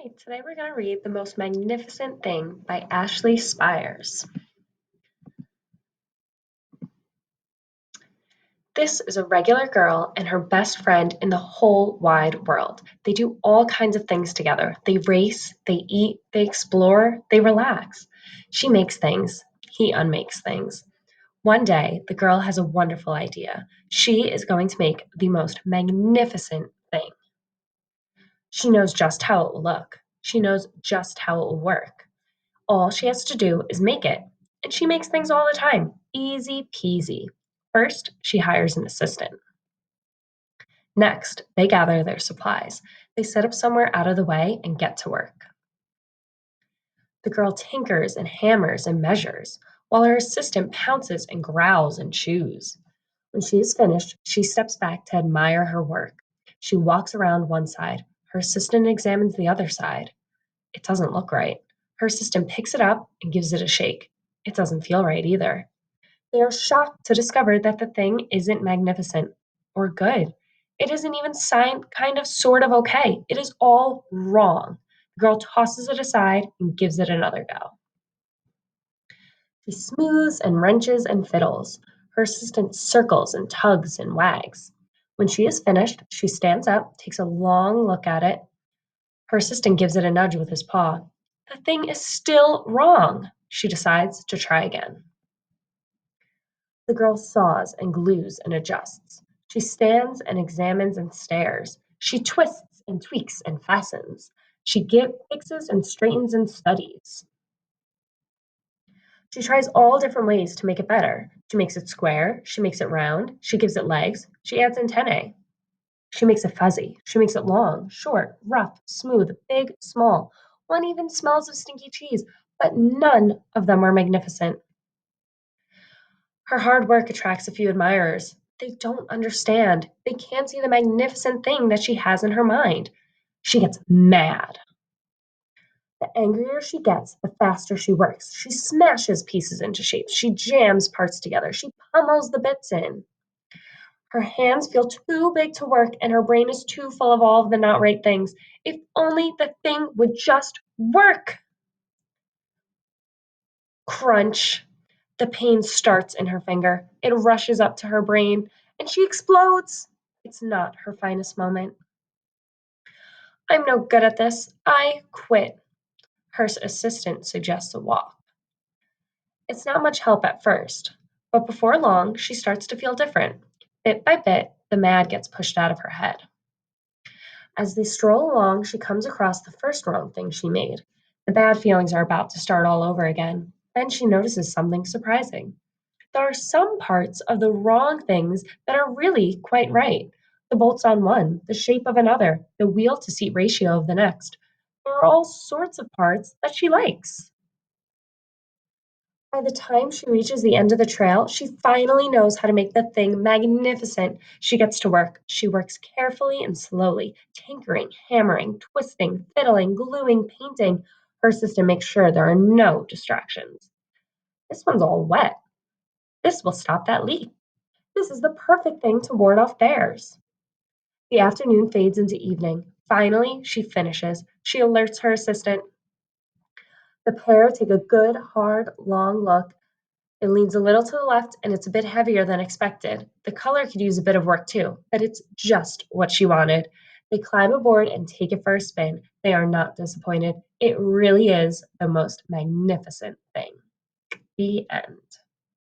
Hi, today we're going to read The Most Magnificent Thing by Ashley Spires. This is a regular girl and her best friend in the whole wide world. They do all kinds of things together. They race, they eat, they explore, they relax. She makes things, he unmakes things. One day, the girl has a wonderful idea. She is going to make the most magnificent thing. She knows just how it will look. She knows just how it will work. All she has to do is make it. And she makes things all the time. Easy peasy. First, she hires an assistant. Next, they gather their supplies. They set up somewhere out of the way and get to work. The girl tinkers and hammers and measures, while her assistant pounces and growls and chews. When she is finished, she steps back to admire her work. She walks around one side. Her assistant examines the other side. It doesn't look right. Her assistant picks it up and gives it a shake. It doesn't feel right either. They are shocked to discover that the thing isn't magnificent or good. It isn't even kind of sort of okay. It is all wrong. The girl tosses it aside and gives it another go. She smooths and wrenches and fiddles. Her assistant circles and tugs and wags. When she is finished, she stands up, takes a long look at it. Her assistant gives it a nudge with his paw. The thing is still wrong. She decides to try again. The girl saws and glues and adjusts. She stands and examines and stares. She twists and tweaks and fastens. Fixes and straightens and studies. She tries all different ways to make it better. She makes it square. She makes it round. She gives it legs. She adds antennae. She makes it fuzzy. She makes it long, short, rough, smooth, big, small. One even smells of stinky cheese, but none of them are magnificent. Her hard work attracts a few admirers. They don't understand. They can't see the magnificent thing that she has in her mind. She gets mad. The angrier she gets, the faster she works. She smashes pieces into shape. She jams parts together. She pummels the bits in. Her hands feel too big to work, and her brain is too full of all of the not right things. If only the thing would just work. Crunch. The pain starts in her finger. It rushes up to her brain, and she explodes. It's not her finest moment. I'm no good at this. I quit. Her assistant suggests a walk. It's not much help at first, but before long, she starts to feel different. Bit by bit, the mad gets pushed out of her head. As they stroll along, she comes across the first wrong thing she made. The bad feelings are about to start all over again. Then she notices something surprising. There are some parts of the wrong things that are really quite right. The bolts on one, the shape of another, the wheel to seat ratio of the next. There are all sorts of parts that she likes. By the time she reaches the end of the trail, she finally knows how to make the thing magnificent. She gets to work. She works carefully and slowly, tinkering, hammering, twisting, fiddling, gluing, painting. Her assistant makes sure there are no distractions. This one's all wet. This will stop that leak. This is the perfect thing to ward off bears. The afternoon fades into evening. Finally, she finishes. She alerts her assistant. The pair take a good, hard, long look. It leans a little to the left and it's a bit heavier than expected. The color could use a bit of work too, but it's just what she wanted. They climb aboard and take it for a spin. They are not disappointed. It really is the most magnificent thing. The end.